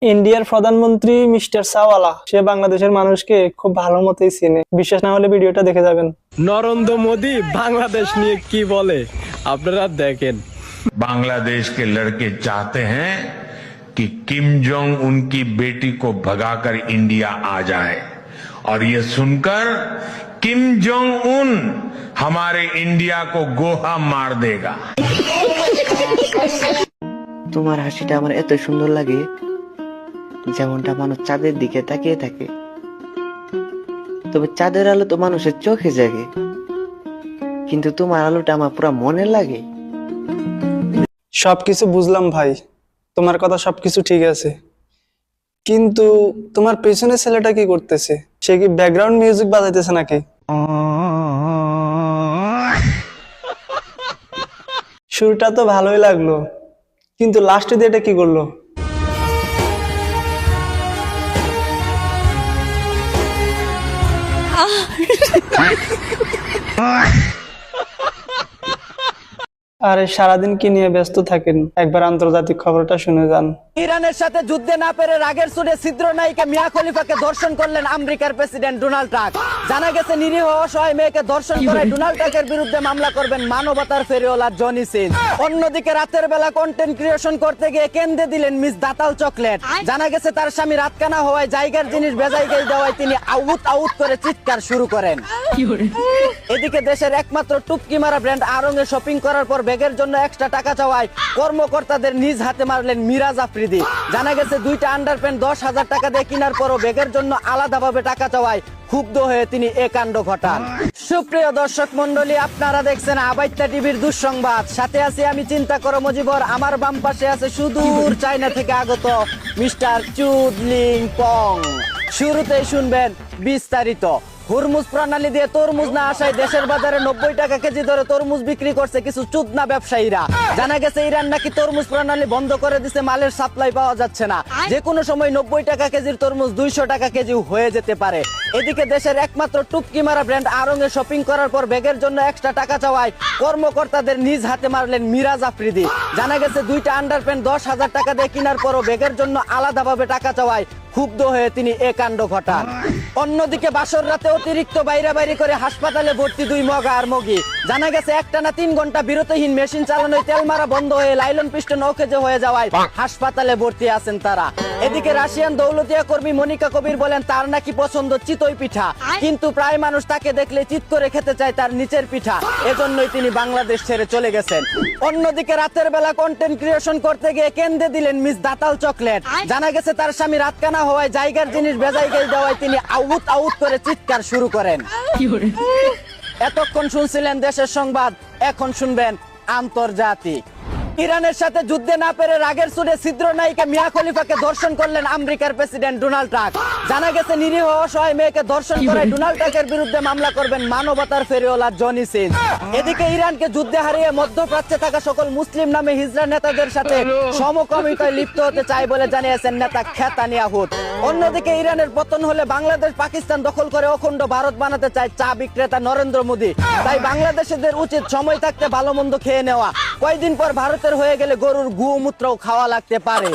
ইন্ডিয়ার প্রধানমন্ত্রী মিস্টার চাওয়ালা সে বাংলাদেশের মানুষকে খুব ভালো মতোই চেনে। বিশ্বাস না হলে ভিডিওটা দেখে যাবেন। নরেন্দ্র মোदी বাংলাদেশ নিয়ে কি বলে আপনারা দেখেন। बांग्लादेश के लड़के चाहते हैं कि किम जोंग उनकी बेटी को भगाकर इंडिया आ जाए और ये सुनकर किम जोंग उन हमारे इंडिया को गोहा मार देगा। তোমার হাসিটা আমার এত সুন্দর লাগে, যেমনটা মানুষ চাঁদের দিকে তাকিয়ে থাকে, তবে চাঁদের আলো তো মানুষের চোখে জাগে, কিন্তু তোমার আলোটা আমার পুরো মনে লাগে। সবকিছু বুঝলাম ভাই, তোমার কথা সবকিছু ঠিক আছে, কিন্তু তোমার পেছনে ছেলেটা কি করতেছে? সে কি ব্যাকগ্রাউন্ড মিউজিক বাজাইতেছে নাকি? শুরুটা তো ভালোই লাগলো, কিন্তু লাস্টে দিয়ে এটা কি করলো? আরে সারাদিন কি নিয়ে ব্যস্ত থাকেন? একবার আন্তর্জাতিক খবরটা শুনে যান। ইরানের সাথে যুদ্ধে না পেরে রাগের সুরে ছিদ্র নায়িকা মিয়া খলিফাকে ধর্ষণ করলেন আমেরিকার প্রেসিডেন্ট ডোনাল্ড ট্রাম্প। জানা গেছে নিরীহ অসহায় মেয়েকে ধর্ষণ করে ডোনাল্ড ট্রাম্পের বিরুদ্ধে মামলা করবেন মানবতার ফেরিওয়ালা জনি সিন। অন্যদিকে রাতের বেলা কন্টেন্ট ক্রিয়েশন করতে গিয়ে কেন্দ্রে দিলেন মিস দাতাল চকলেট। জানা গেছে তার স্বামী রাতকানা হওয়ায় জায়গার জিনিস বেজায়গায় দেওয়ায় তিনি আউট আউট করে চিৎকার শুরু করেন। এদিকে দেশের একমাত্র টুপকি মারা ব্র্যান্ড আরঙে শপিং করার পর ব্যাগের জন্য এক্সট্রা টাকা চাওয়ায় কর্মকর্তাদের নিজ হাতে মারলেন মিরাজ আফ্রিদি। জানা গেছে দুইটা আন্ডারপ্যান্ট 10,000 টাকা দিয়ে কেনার পরও ব্যাগের জন্য আলাদাভাবে টাকা চাওয়ায় ক্ষুব্ধ হয়ে তিনি এ কাণ্ড ঘটান। সুপ্রিয় দর্শক মন্ডলী, আপনারা দেখছেন আবাইত্যা টিভির দুঃসংবাদ। সাথে আছি আমি চিন্তা করো মজিবর, আমার বাম পাশে আছে সুদূর চায়না থেকে আগত মিস্টার চুদলিং পং। শুরুতেই শুনবেন বিস্তারিত। হুরমুজ প্রণালী দিয়ে তরমুজ না আসায় দেশের বাজারে 90 টাকা কেজি ধরে তরমুজ বিক্রি করছে কিছু চুদনা ব্যবসায়ীরা। জানা গেছে ইরান নাকি তরমুজ প্রণালী বন্ধ করে দিছে, মালের সাপ্লাই পাওয়া যাচ্ছে না। যে কোনো সময় 90 টাকা কেজির তরমুজ 200 টাকা কেজি হয়ে যেতে পারে। এদিকে দেশের একমাত্র টুপকি মারা ব্র্যান্ড আরঙে শপিং করার পর ব্যাগের জন্য এক্সট্রা টাকা চাওয়ায় কর্মকর্তাদের নিজ হাতে মারলেন মিরাজ আফ্রিদি। জানা গেছে দুইটা আন্ডারপ্যান্ট 10,000 টাকা দিয়ে কেনার পরও ব্যাগের জন্য আলাদাভাবে টাকা চাওয়ায় ক্ষুব্ধ হয়ে তিনি এ কাণ্ড ঘটান। অন্যদিকে বাসর রাতে অতিরিক্ত বাইরে করে হাসপাতালে ভর্তি 2 মগা আর মগি। জানা গেছে একটানা 3 ঘন্টা বিরতিহীন মেশিন চালানোয় তেল মারা বন্ধ হয়ে লাইলন পিস্টন অকেজে হয়ে যাওয়ায় হাসপাতালে ভর্তি আছেন তারা। এদিকে রাশিয়ান দৌলতিয়া কর্মী মনিকা কবির বলেন তার নাকি পছন্দ চিতই পিঠা, কিন্তু প্রায় মানুষ তাকে দেখলে চিত করে খেতে চায় তার নিচের পিঠা, এজন্যই তিনি বাংলাদেশ ছেড়ে চলে গেছেন। অন্যদিকে রাতের বেলা কন্টেন্ট ক্রিয়েশন করতে গিয়ে কেন্দ্রে দিলেন মিস দাতাল চকলেট। জানা গেছে তার স্বামী রাতকানা হওয়ায় জায়গার জিনিস বেজায়গায় দেওয়ায় তিনি আউট আউট করে চিৎকার শুরু করেন। এতক্ষণ শুনছিলেন দেশের সংবাদ, এখন শুনবেন আন্তর্জাতিক। ইরানের সাথে যুদ্ধে না পেরে রাগের সুরে ছিদ্র নায়িকা মিয়া খলিফাকে ধর্ষণ করলেন আমেরিকার প্রেসিডেন্ট ডোনাল্ড ট্রাম্প। জানা গেছে নিরীহ অসহায় মেয়েকে ধর্ষণ করে ডোনাল্ড ট্রাম্পের বিরুদ্ধে মামলা করবেন মানবতার ফেরিওয়ালা জনি সিন। এদিকে ইরানকে যুদ্ধে হারিয়ে মধ্যপ্রাচ্যে থাকা সকল মুসলিম নামে হিজড়া নেতাদের সাথে সমকামিতায় লিপ্ত হতে চায় বলে জানিয়েছেন নেতা নেতানিয়াহু। অন্যদিকে ইরানের পতন হলে বাংলাদেশ পাকিস্তান দখল করে অখণ্ড ভারত বানাতে চায় চা বিক্রেতা নরেন্দ্র মোদি। তাই বাংলাদেশিদের উচিত সময় থাকতে ভালো মন্দ খেয়ে নেওয়া, কয়েকদিন পর ভারতের হয়ে গেলে গরুর গোমূত্রও খাওয়া লাগতে পারে।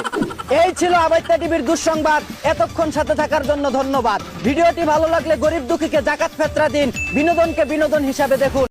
এই ছিল আবাইত্যা টিভির দুঃসংবাদ। এতক্ষণ সাথে থাকার জন্য ধন্যবাদ। ভিডিওটি ভালো লাগলে গরিব দুঃখীকে জাকাত ফেতরা দিন, বিনোদনকে বিনোদন হিসাবে দেখুন।